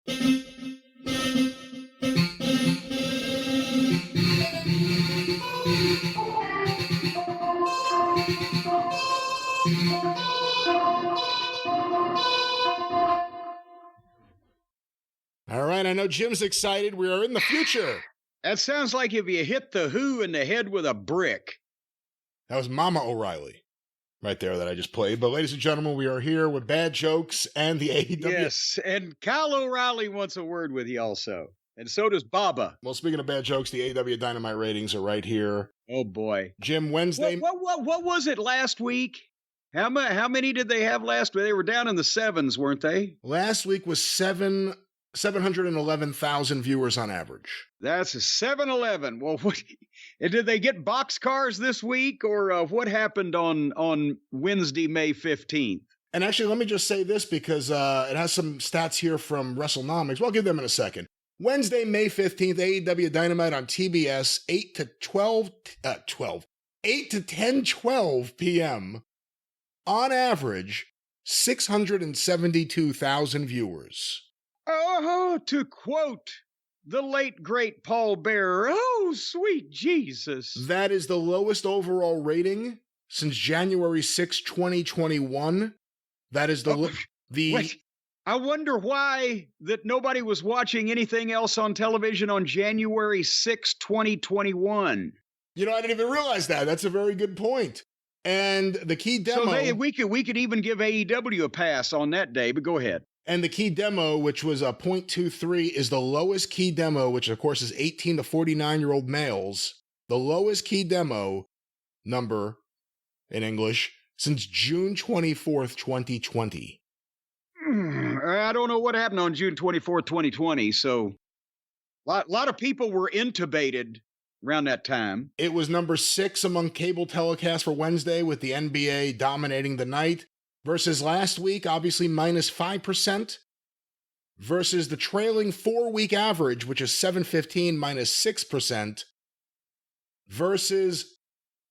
All right, I know Jim's excited. We are in the future. That sounds like if you hit the Who in the head with a brick. That was Mama O'Reilly right there that I just played. But ladies and gentlemen, we are here with Bad Jokes and the AEW. Yes, and Kyle O'Reilly wants a word with you also. And so does Baba. Well, speaking of Bad Jokes, the AEW Dynamite ratings are right here. Oh, boy. Jim, Wednesday. What was it last week? How many did they have last week? They were down in the sevens, weren't they? Last week was 711,000 viewers on average. That's a 7-Eleven. Well, did they get boxcars this week, or what happened on Wednesday, May 15th? And actually, let me just say this because it has some stats here from WrestleNomics. Well, I'll give them in a second. Wednesday, May 15th, AEW Dynamite on TBS, 8 to 10:12 p.m. On average, 672,000 viewers. Oh, to quote the late, great Paul Bearer, oh, sweet Jesus. That is the lowest overall rating since January 6, 2021. That is Wait, I wonder why that nobody was watching anything else on television on January 6, 2021. You know, I didn't even realize that. That's a very good point. And the key demo... So we could even give AEW a pass on that day, but go ahead. And the key demo, which was a 0.23, is the lowest key demo, which of course is 18 to 49-year-old males. The lowest key demo number in English since June 24th, 2020. I don't know what happened on June 24th, 2020. So a lot of people were intubated around that time. It was number 6 among cable telecasts for Wednesday, with the NBA dominating the night. Versus last week, obviously minus 5%. Versus the trailing 4-week average, which is 715 minus 6%. Versus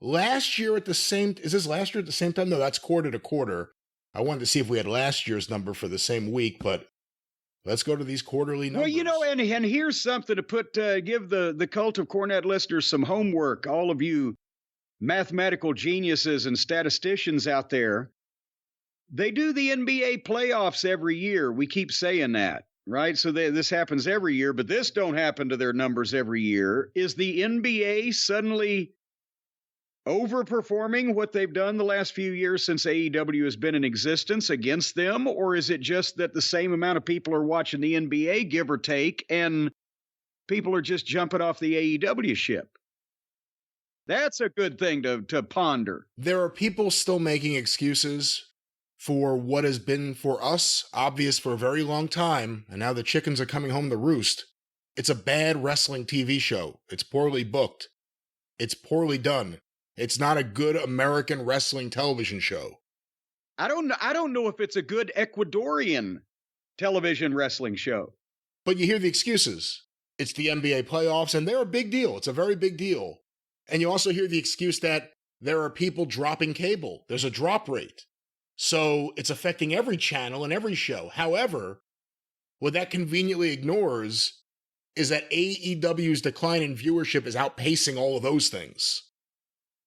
last year at the same... Is this last year at the same time? No, that's quarter to quarter. I wanted to see if we had last year's number for the same week, but let's go to these quarterly numbers. Well, you know, and here's something to give the Cult of Cornette listeners some homework. All of you mathematical geniuses and statisticians out there. They do the NBA playoffs every year. We keep saying that, right? So this happens every year, but this don't happen to their numbers every year. Is the NBA suddenly overperforming what they've done the last few years since AEW has been in existence against them? Or is it just that the same amount of people are watching the NBA, give or take, and people are just jumping off the AEW ship? That's a good thing to ponder. There are people still making excuses for what has been for us obvious for a very long time, and now the chickens are coming home to roost. It's a bad wrestling TV show. It's poorly booked. It's poorly done. It's not a good American wrestling television show. I don't know if it's a good Ecuadorian television wrestling show. But you hear the excuses. It's the NBA playoffs, and they're a big deal. It's a very big deal. And you also hear the excuse that there are people dropping cable. There's a drop rate. So it's affecting every channel and every show. However, what that conveniently ignores is that AEW's decline in viewership is outpacing all of those things.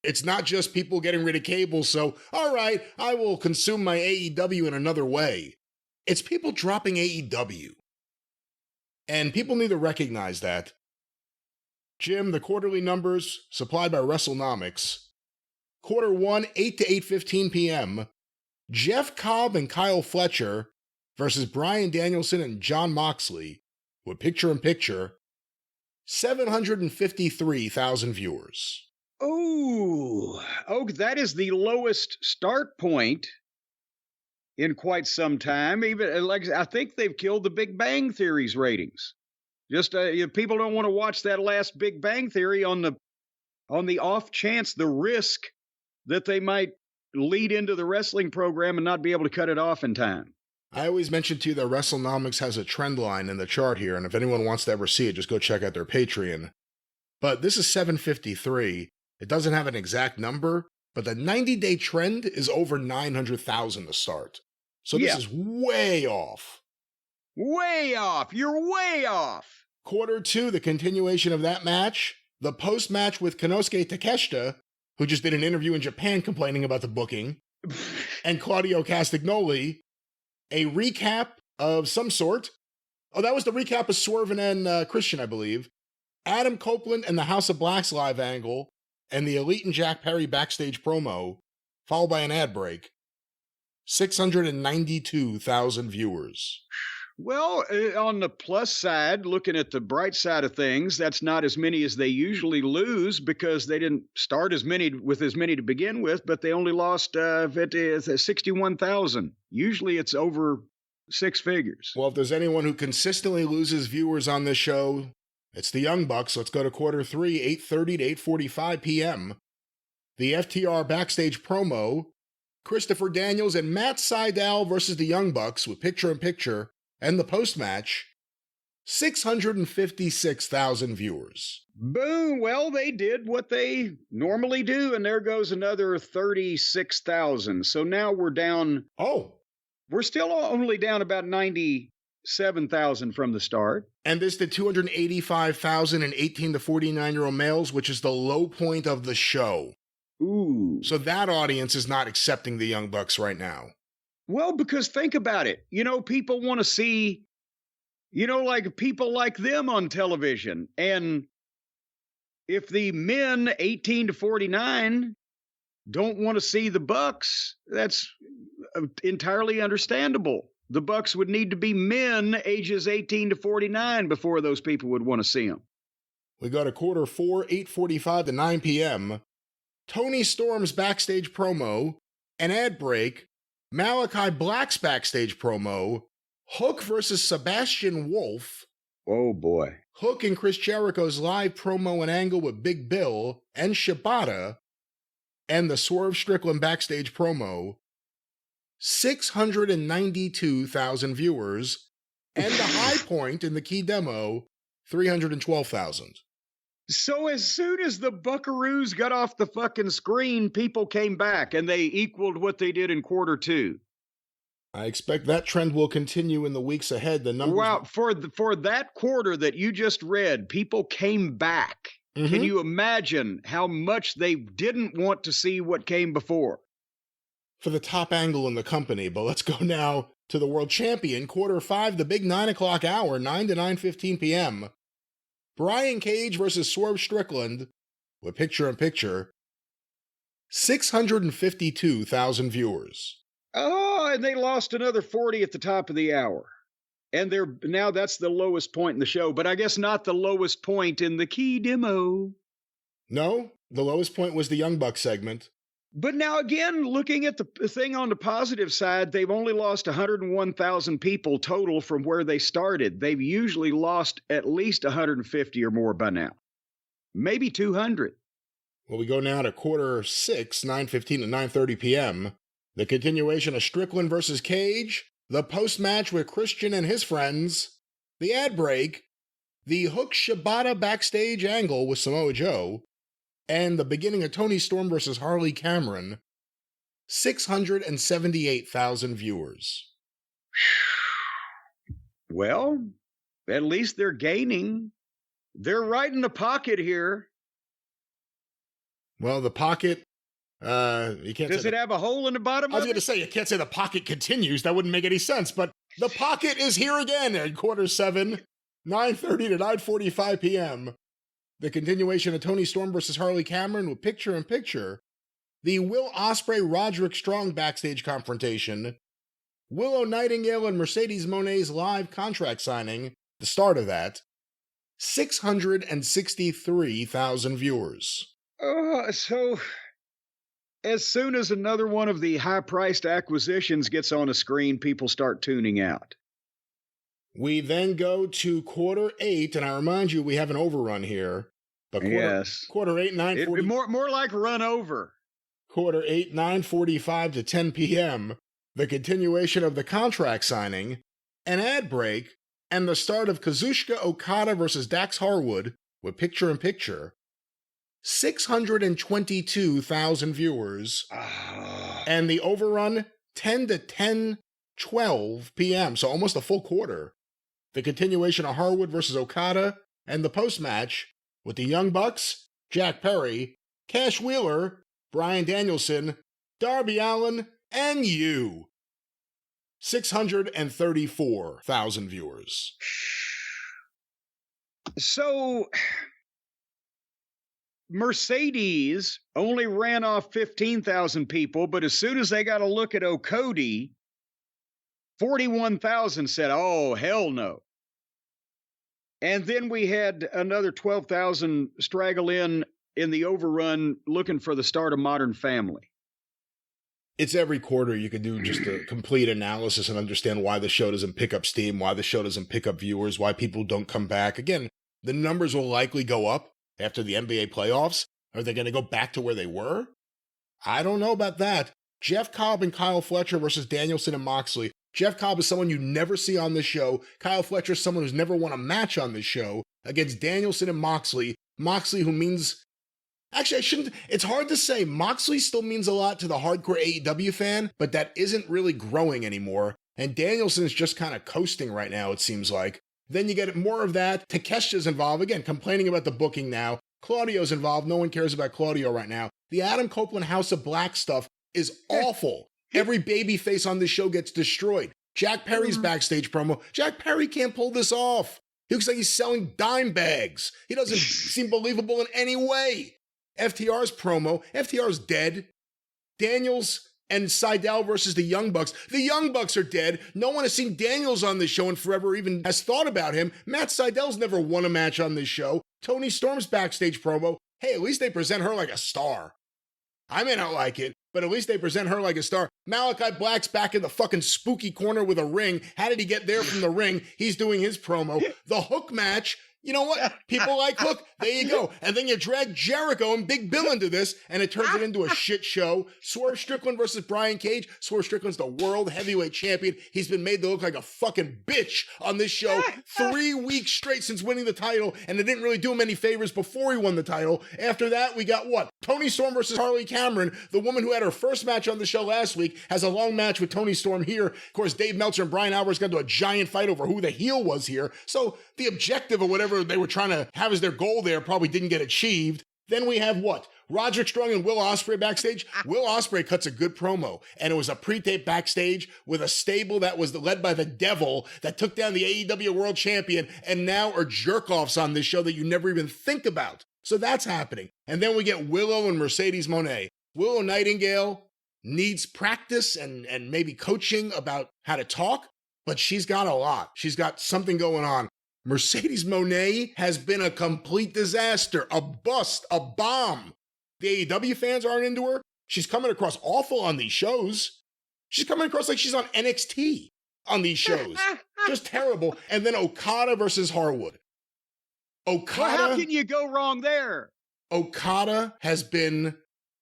It's not just people getting rid of cable, so, all right, I will consume my AEW in another way. It's people dropping AEW. And people need to recognize that. Jim, the quarterly numbers supplied by WrestleNomics. Quarter 1, 8 to 8:15 p.m., Jeff Cobb and Kyle Fletcher versus Bryan Danielson and Jon Moxley with picture-in-picture, 753,000 viewers. Oh, that is the lowest start point in quite some time. Even like I think they've killed the Big Bang Theory's ratings. Just people don't want to watch that last Big Bang Theory on the off chance, the risk that they might lead into the wrestling program and not be able to cut it off in time. I always mention to you that WrestleNomics has a trend line in the chart here, and if anyone wants to ever see it, just go check out their Patreon. But this is 753. It doesn't have an exact number, but the 90-day trend is over 900,000 to start. So this is way off. Way off. You're way off. Quarter 2, the continuation of that match, the post-match with Konosuke Takeshita, who just did an interview in Japan complaining about the booking, and Claudio Castagnoli, a recap of some sort. Oh, that was the recap of Swerve and Christian, I believe. Adam Copeland and the House of Black's live angle, and the Elite and Jack Perry backstage promo, followed by an ad break. 692,000 viewers. Well, on the plus side, looking at the bright side of things, that's not as many as they usually lose because they didn't start as many to begin with, but they only lost 61,000. Usually it's over six figures. Well, if there's anyone who consistently loses viewers on this show, it's the Young Bucks. Let's go to quarter 3, 8:30 to 8:45 p.m. The FTR backstage promo, Christopher Daniels and Matt Sydal versus the Young Bucks with picture-in-picture, and the post-match, 656,000 viewers. Boom. Well, they did what they normally do, and there goes another 36,000. So now we're down. Oh. We're still only down about 97,000 from the start. And this did 285,000 in 18 to 49-year-old males, which is the low point of the show. Ooh. So that audience is not accepting the Young Bucks right now. Well, because think about it. People want to see, like people like them on television. And if the men 18 to 49 don't want to see the Bucks, that's entirely understandable. The Bucks would need to be men ages 18 to 49 before those people would want to see them. We go to quarter 4, 8:45 to 9 p.m. Tony Storm's backstage promo, an ad break, Malachi Black's backstage promo, Hook versus Sebastian Wolf. Oh boy. Hook and Chris Jericho's live promo and angle with Big Bill and Shibata, and the Swerve Strickland backstage promo. 692,000 viewers, and the high point in the key demo, 312,000. So as soon as the Buckaroos got off the fucking screen, people came back and they equaled what they did in quarter 2. I expect that trend will continue in the weeks ahead. The numbers. Wow, for that quarter that you just read, people came back. Mm-hmm. Can you imagine how much they didn't want to see what came before? For the top angle in the company, but let's go now to the world champion, quarter 5, the big 9 o'clock hour, 9 to 9:15 p.m. Brian Cage versus Swerve Strickland with picture-in-picture, 652,000 viewers. Oh, and they lost another 40 at the top of the hour. And that's the lowest point in the show, but I guess not the lowest point in the key demo. No, the lowest point was the Young Bucks segment. But now again, looking at the thing on the positive side, they've only lost 101,000 people total from where they started. They've usually lost at least 150 or more by now. Maybe 200. Well, we go now to quarter 6, 9:15 to 9:30 p.m. The continuation of Strickland versus Cage, the post-match with Christian and his friends, the ad break, the Hook Shibata backstage angle with Samoa Joe, and the beginning of Tony Storm versus Harley Cameron, 678,000 viewers. Well, at least they're gaining. They're right in the pocket here. Well, the pocket, you can't. Does it have a hole in the bottom? I was going to say, you can't say the pocket continues. That wouldn't make any sense. But the pocket is here again at quarter 7, 9:30 to 9:45 p.m. The continuation of Tony Storm versus Harley Cameron with picture-in-picture, the Will Ospreay Roderick Strong backstage confrontation, Willow Nightingale and Mercedes Moné's live contract signing, the start of that, 663,000 viewers. So as soon as another one of the high-priced acquisitions gets on a screen, people start tuning out. We then go to quarter 8, and I remind you, we have an overrun here. But quarter 8, 9:40. More like run over. Quarter 8, 9:45 to 10 p.m. The continuation of the contract signing, an ad break, and the start of Kazuchika Okada versus Dax Harwood with picture-in-picture. 622,000 viewers. And the overrun, 10 to 10:12 p.m., so almost a full quarter. the continuation of Harwood versus Okada, and the post-match with the Young Bucks, Jack Perry, Cash Wheeler, Bryan Danielson, Darby Allin, and you. 634,000 viewers. So, Mercedes only ran off 15,000 people, but as soon as they got a look at O'Cody, 41,000 said, oh, hell no. And then we had another 12,000 straggle in the overrun looking for the start of Modern Family. It's every quarter you can do just a complete analysis and understand why the show doesn't pick up steam, why the show doesn't pick up viewers, why people don't come back. Again, the numbers will likely go up after the NBA playoffs. Are they going to go back to where they were? I don't know about that. Jeff Cobb and Kyle Fletcher versus Danielson and Moxley. Jeff Cobb is someone you never see on this show. Kyle Fletcher is someone who's never won a match on this show against Danielson and Moxley. Moxley, who means... Actually, I shouldn't... It's hard to say. Moxley still means a lot to the hardcore AEW fan, but that isn't really growing anymore. And Danielson's just kind of coasting right now, it seems like. Then you get more of that. Takesha's involved. Again, complaining about the booking now. Claudio's involved. No one cares about Claudio right now. The Adam Copeland House of Black stuff is awful. Every babyface on this show gets destroyed. Jack Perry's backstage promo. Jack Perry can't pull this off. He looks like he's selling dime bags. He doesn't seem believable in any way. FTR's promo. FTR's dead. Daniels and Seidel versus the Young Bucks. The Young Bucks are dead. No one has seen Daniels on this show in forever, even has thought about him. Matt Seidel's never won a match on this show. Tony Storm's backstage promo. Hey, at least they present her like a star. I may not like it, but at least they present her like a star. Malachi Black's back in the fucking spooky corner with a ring. How did he get there from the ring? He's doing his promo. The Hook match. You know what? People like Hook. There you go. And then you drag Jericho and Big Bill into this, and it turns it into a shit show. Swerve Strickland versus Brian Cage. Swerve Strickland's the world heavyweight champion. He's been made to look like a fucking bitch on this show 3 weeks straight since winning the title, and it didn't really do him any favors before he won the title. After that, we got what? Tony Storm versus Harley Cameron. The woman who had her first match on the show last week has a long match with Tony Storm here. Of course, Dave Meltzer and Brian Alvarez got into a giant fight over who the heel was here. So the objective or whatever they were trying to have as their goal there probably didn't get achieved. Then we have what? Roderick Strong and Will Ospreay backstage. Will Ospreay cuts a good promo, and it was a pre-tape backstage with a stable that was led by the Devil that took down the AEW World Champion and now are jerk-offs on this show that you never even think about. So that's happening. And then we get Willow and Mercedes Moné. Willow Nightingale needs practice and maybe coaching about how to talk, but she's got a lot. She's got something going on. Mercedes Moné has been a complete disaster, a bust, a bomb. The AEW fans aren't into her. She's coming across awful on these shows. She's coming across like she's on NXT on these shows. Just terrible. And then Okada versus Harwood. Okada. Well, how can you go wrong there? Okada has been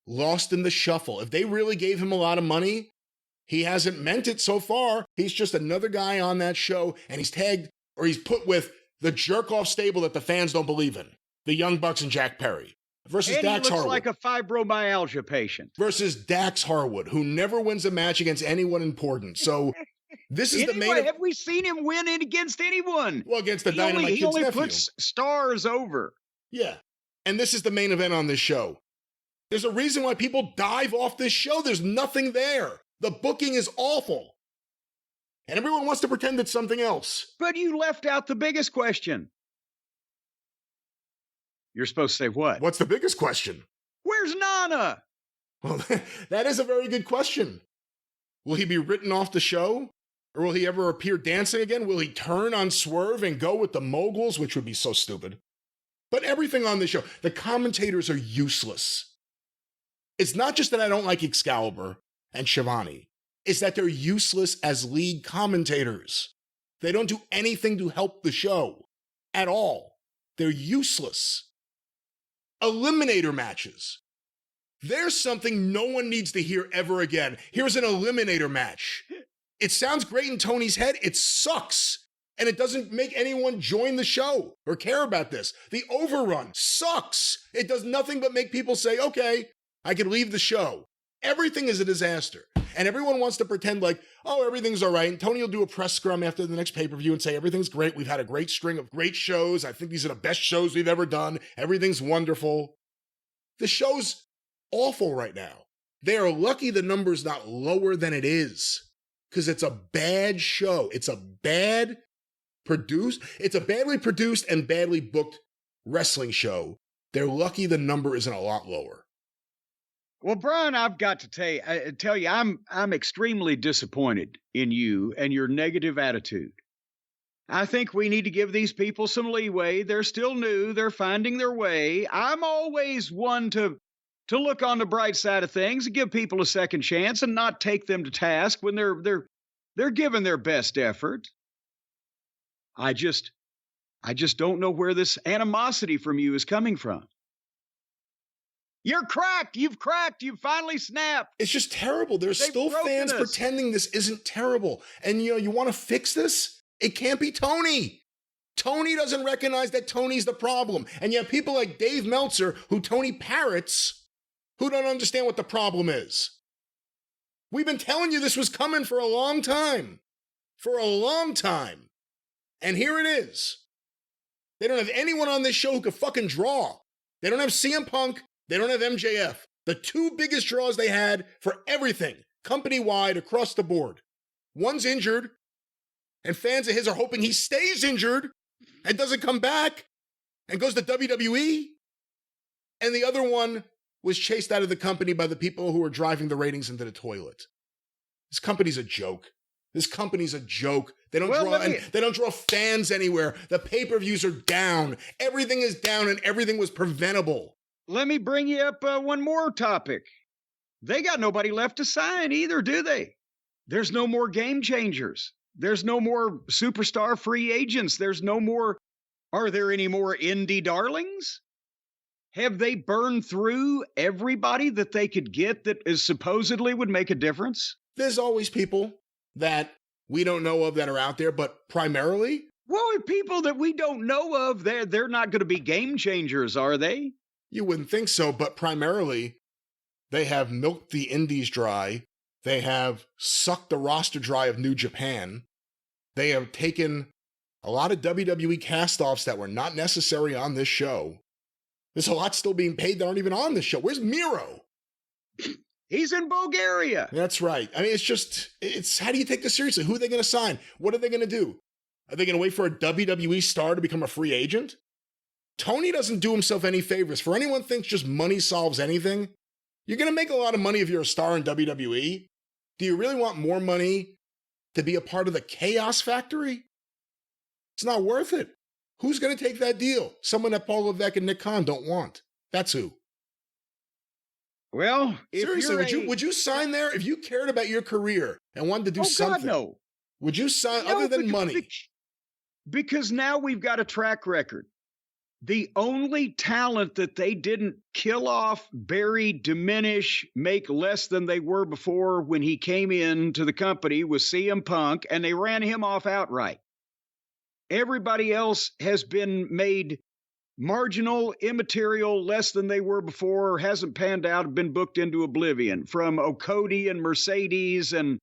lost in the shuffle. If they really gave him a lot of money, he hasn't meant it so far. He's just another guy on that show, and he's tagged or he's put with the jerk-off stable that the fans don't believe in. The Young Bucks and Jack Perry. Versus and Dax he looks Harwood. like a fibromyalgia patient. Versus Dax Harwood, who never wins a match against anyone important. So this is the main... Have we seen him win against anyone? Well, against the Dynamite Kid's nephew. He only nephew. puts stars over. Yeah. And this is the main event on this show. There's a reason why people dive off this show. There's nothing there. The booking is awful. And everyone wants to pretend it's something else. But you left out the biggest question. You're supposed to say what? What's the biggest question? Where's Nana? Well, that is a very good question. Will he be written off the show? Or will he ever appear dancing again? Will he turn on Swerve and go with the moguls, which would be so stupid? But everything on this show, the commentators are useless. It's not just that I don't like Excalibur and Shivani. It's that they're useless as lead commentators. They don't do anything to help the show at all. They're useless. Eliminator matches. There's something no one needs to hear ever again. Here's an eliminator match. It sounds great in Tony's head. It sucks. And it doesn't make anyone join the show or care about this. The overrun sucks. It does nothing but make people say, okay, I can leave the show. Everything is a disaster. And everyone wants to pretend like, oh, everything's all right. And Tony will do a press scrum after the next pay-per-view and say, everything's great. We've had a great string of great shows. I think these are the best shows we've ever done. Everything's wonderful. The show's awful right now. They are lucky the number's not lower than it is, because it's a bad show. It's a badly produced and badly booked wrestling show. They're lucky the number isn't a lot lower. Well, Brian, I've got to tell you, I'm extremely disappointed in you and your negative attitude. I think we need to give these people some leeway. They're still new. They're finding their way. I'm always one to look on the bright side of things and give people a second chance and not take them to task when they're giving their best effort. I just don't know where this animosity from you is coming from. You're cracked. You've cracked. You've finally snapped. It's just terrible. There's still fans pretending this isn't terrible. And you want to fix this? It can't be Tony. Tony doesn't recognize that Tony's the problem. And you have people like Dave Meltzer, who Tony parrots, who don't understand what the problem is. We've been telling you this was coming for a long time. For a long time. And here it is. They don't have anyone on this show who could fucking draw. They don't have CM Punk. They don't have MJF. The two biggest draws they had for everything, company-wide, across the board. One's injured, and fans of his are hoping he stays injured and doesn't come back and goes to WWE. And the other one was chased out of the company by the people who are driving the ratings into the toilet. This company's a joke. This company's a joke. They don't draw fans anywhere. The pay-per-views are down. Everything is down, and everything was preventable. Let me bring you up one more topic. They got nobody left to sign either, do they? There's no more game changers. There's no more superstar free agents. Are there any more indie darlings? Have they burned through everybody that they could get that is supposedly would make a difference? There's always people that we don't know of that are out there, but primarily? Well, people that we don't know of, they're not going to be game changers, are they? You wouldn't think so, but primarily, they have milked the indies dry. They have sucked the roster dry of New Japan. They have taken a lot of WWE cast-offs that were not necessary on this show. There's a lot still being paid that aren't even on this show. Where's Miro? He's in Bulgaria. That's right. I mean, it's how do you take this seriously? Who are they going to sign? What are they going to do? Are they going to wait for a WWE star to become a free agent? Tony doesn't do himself any favors. For anyone who thinks just money solves anything, you're going to make a lot of money if you're a star in WWE. Do you really want more money to be a part of the chaos factory? It's not worth it. Who's going to take that deal? Someone that Paul Levesque and Nick Khan don't want. That's who. Well, seriously, would you sign there if you cared about your career and wanted to do something? God, no. Would you sign other than money? Because now we've got a track record. The only talent that they didn't kill off, bury, diminish, make less than they were before when he came into the company was CM Punk, and they ran him off outright. Everybody else has been made marginal, immaterial, less than they were before, hasn't panned out, been booked into oblivion. From Okody and Mercedes and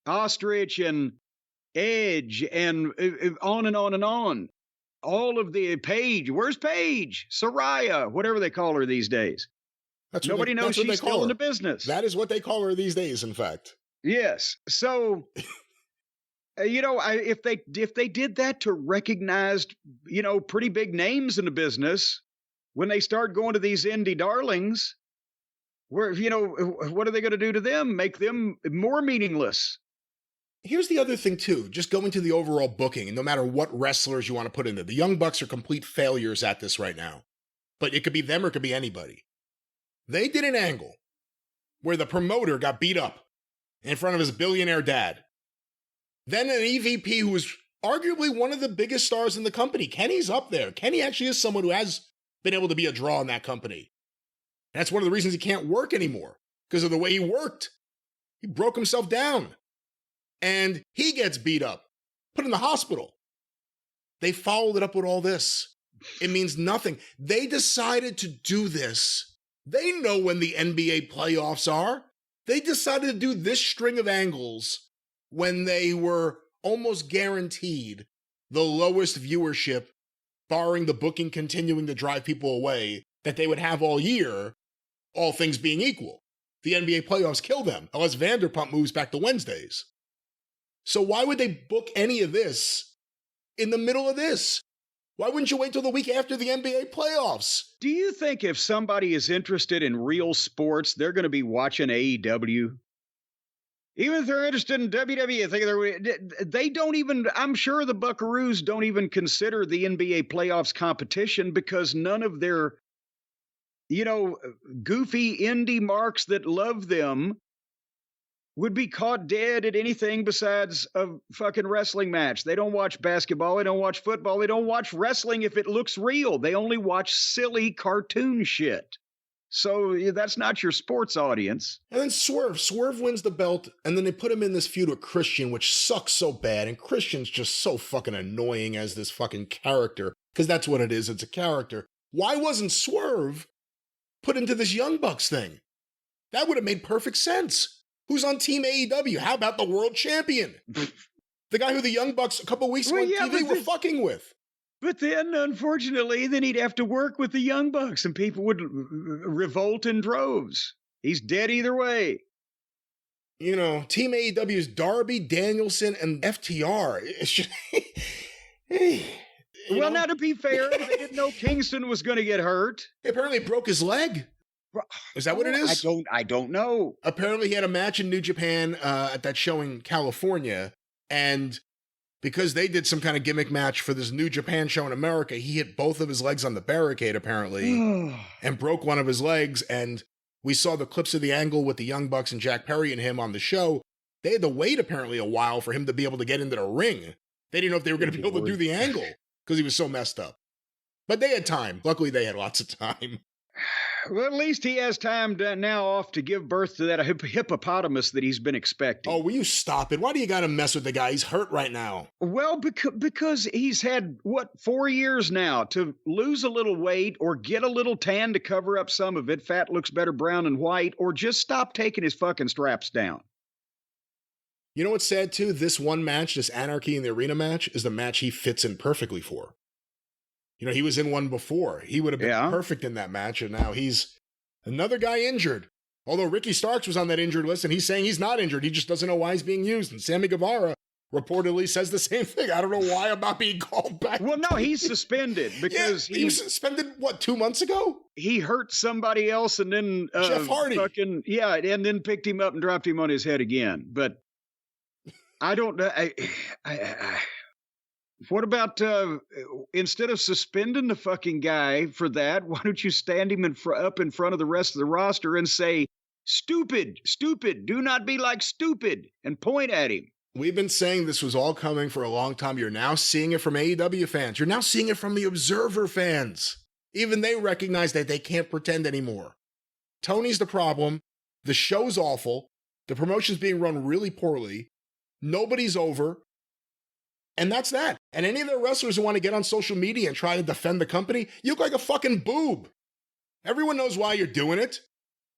Ostrich and Edge and on and on and on. All of the Paige. Where's Paige? Soraya, whatever they call her these days. Nobody knows she's still in the business. That is what they call her these days, in fact. Yes. So, if they did that to recognize, pretty big names in the business, when they start going to these indie darlings, what are they going to do to them? Make them more meaningless. Here's the other thing, too, just going to the overall booking, and no matter what wrestlers you want to put in there, the Young Bucks are complete failures at this right now. But it could be them or it could be anybody. They did an angle where the promoter got beat up in front of his billionaire dad. Then an EVP who was arguably one of the biggest stars in the company. Kenny's up there. Kenny actually is someone who has been able to be a draw in that company. And that's one of the reasons he can't work anymore, because of the way he worked. He broke himself down. And he gets beat up, put in the hospital. They followed it up with all this. It means nothing. They decided to do this. They know when the NBA playoffs are. They decided to do this string of angles when they were almost guaranteed the lowest viewership, barring the booking continuing to drive people away, that they would have all year, all things being equal. The NBA playoffs kill them, unless Vanderpump moves back to Wednesdays. So why would they book any of this in the middle of this? Why wouldn't you wait till the week after the NBA playoffs? Do you think if somebody is interested in real sports, they're going to be watching AEW? Even if they're interested in WWE, I think they don't even, I'm sure the Buckaroos don't even consider the NBA playoffs competition because none of their, goofy indie marks that love them would be caught dead at anything besides a fucking wrestling match. They don't watch basketball. They don't watch football. They don't watch wrestling if it looks real. They only watch silly cartoon shit. So that's not your sports audience. And then Swerve wins the belt, and then they put him in this feud with Christian, which sucks so bad. And Christian's just so fucking annoying as this fucking character, because that's what it is. It's a character. Why wasn't Swerve put into this Young Bucks thing? That would have made perfect sense. Who's on Team AEW? How about the world champion? The guy who the Young Bucks a couple weeks ago on TV were fucking with. But then, unfortunately, then he'd have to work with the Young Bucks and people would revolt in droves. He's dead either way. Team AEW's Darby, Danielson, and FTR. It's just... Well, now, to be fair, they didn't know Kingston was going to get hurt. He apparently broke his leg. Is that what it is? I don't know. Apparently he had a match in New Japan at that show in California, and because they did some kind of gimmick match for this New Japan show in America, he hit both of his legs on the barricade, apparently, and broke one of his legs, and we saw the clips of the angle with the Young Bucks and Jack Perry and him on the show. They had to wait, apparently, a while for him to be able to get into the ring. They didn't know if they were going to be able to do the angle, because he was so messed up. But they had time. Luckily, they had lots of time. Well, at least he has time now off to give birth to that hippopotamus that he's been expecting. Oh, will you stop it? Why do you got to mess with the guy? He's hurt right now. Well, because he's had, 4 years now to lose a little weight or get a little tan to cover up some of it. Fat looks better brown and white, or just stop taking his fucking straps down. You know what's sad, too? This one match, this Anarchy in the Arena match, is the match he fits in perfectly for. He was in one before. He would have been perfect in that match, and now he's another guy injured. Although Ricky Starks was on that injured list, and he's saying he's not injured. He just doesn't know why he's being used. And Sammy Guevara reportedly says the same thing. I don't know why I'm not being called back. Well, no, he's suspended because he was suspended, 2 months ago? He hurt somebody else and then... Jeff Hardy. And then picked him up and dropped him on his head again. But I don't know... What about, instead of suspending the fucking guy for that, why don't you stand him up in front of the rest of the roster and say, stupid, do not be like stupid, and point at him? We've been saying this was all coming for a long time. You're now seeing it from AEW fans. You're now seeing it from the Observer fans. Even they recognize that they can't pretend anymore. Tony's the problem. The show's awful. The promotion's being run really poorly. Nobody's over. And that's that. And any of the wrestlers who want to get on social media and try to defend the company, you look like a fucking boob. Everyone knows why you're doing it.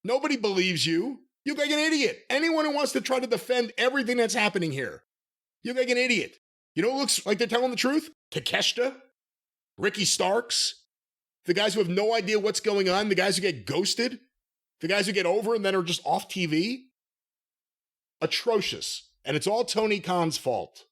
Nobody believes you. You look like an idiot. Anyone who wants to try to defend everything that's happening here, you look like an idiot. You know who looks like they're telling the truth? Takeshita, Ricky Starks, the guys who have no idea what's going on, the guys who get ghosted, the guys who get over and then are just off TV. Atrocious. And it's all Tony Khan's fault.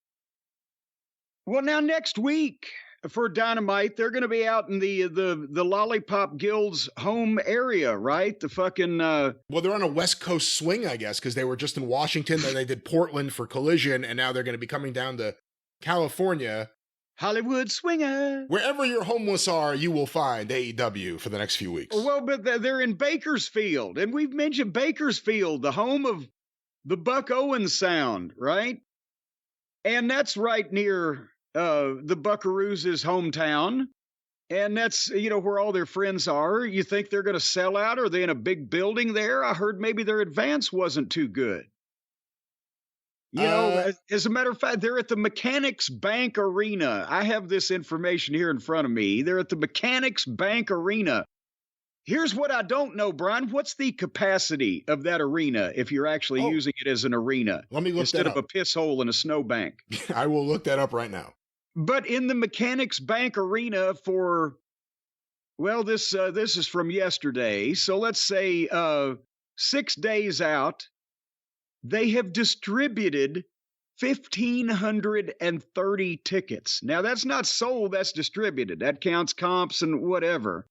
Well, now next week for Dynamite, they're going to be out in the Lollipop Guild's home area, right? The fucking... Well, they're on a West Coast swing, I guess, because they were just in Washington, then they did Portland for Collision, and now they're going to be coming down to California. Hollywood swinger. Wherever your homeless are, you will find AEW for the next few weeks. Well, but they're in Bakersfield, and we've mentioned Bakersfield, the home of the Buck Owens sound, right? And that's right near... the Buckaroos' hometown, and that's, where all their friends are. You think they're going to sell out? Are they in a big building there? I heard maybe their advance wasn't too good. As a matter of fact, they're at the Mechanics Bank Arena. I have this information here in front of me. They're at the Mechanics Bank Arena Here's what I don't know, Brian. What's the capacity of that arena if you're actually using it as an arena? Let me look instead that of a piss hole in a snowbank. I will look that up right now. But in the Mechanics Bank Arena for, well, this is from yesterday. So let's say 6 days out, they have distributed 1,530 tickets. Now, that's not sold, that's distributed. That counts comps and whatever.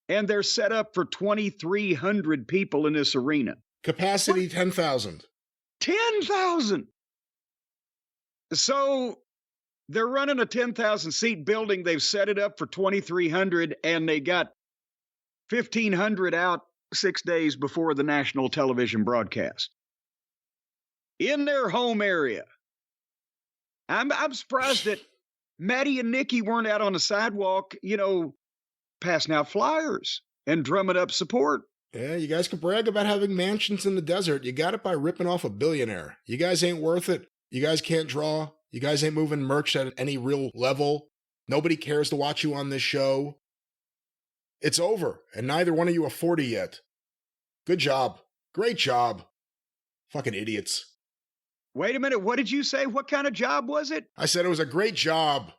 And they're set up for 2,300 people in this arena. Capacity 10,000. 10,000! So they're running a 10,000 seat building. They've set it up for 2,300, and they got 1,500 out 6 days before the national television broadcast. In their home area. I'm surprised that Maddie and Nikki weren't out on the sidewalk, passing out flyers and drumming up support. Yeah, you guys can brag about having mansions in the desert. You got it by ripping off a billionaire. You guys ain't worth it. You guys can't draw. You guys ain't moving merch at any real level. Nobody cares to watch you on this show. It's over, and neither one of you are 40 yet. Good job. Great job. Fucking idiots. Wait a minute, what did you say? What kind of job was it? I said it was a great job.